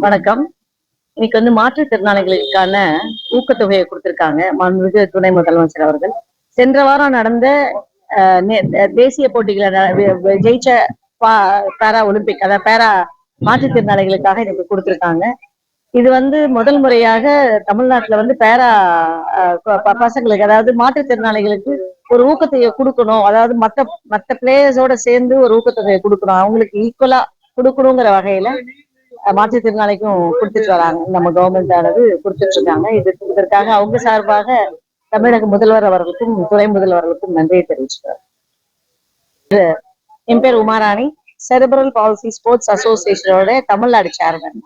வணக்கம். இன்னைக்கு மாற்றுத்திறனாளிகளுக்கான ஊக்கத்தொகையை கொடுத்திருக்காங்க மாண்புமிகு துணை முதலமைச்சர் அவர்கள். சென்ற வாரம் நடந்த தேசிய போட்டிகளை ஜெயிச்ச பேரா ஒலிம்பிக், அதாவது பேரா மாற்றுத்திறனாளிகளுக்காக இன்னைக்கு கொடுத்திருக்காங்க. இது முதல் முறையாக தமிழ்நாட்டுல பேரா பசங்களுக்கு, அதாவது மாற்றுத்திறனாளிகளுக்கு ஒரு ஊக்கத்தொகையை கொடுக்கணும், அதாவது மத்த பிளேயர்ஸோட சேர்ந்து ஒரு ஊக்கத்தொகையை கொடுக்கணும், அவங்களுக்கு ஈக்குவலா கொடுக்கணுங்கிற வகையில மாற்றுத்திறனாளிக்கும் கொடுத்துட்டு வராங்க. நம்ம கவர்மெண்ட் ஆனது கொடுத்துட்டு இருக்காங்க. இதற்காக அவங்க சார்பாக தமிழக முதல்வர் அவர்களுக்கும் துணை முதல்வர்களுக்கும் நன்றியை தெரிவிச்சுட்டார். என் பேர் உமாராணி, செரிப்ரல் பால்சி ஸ்போர்ட்ஸ் அசோசியேஷனோட தமிழ்நாடு சேர்மன்.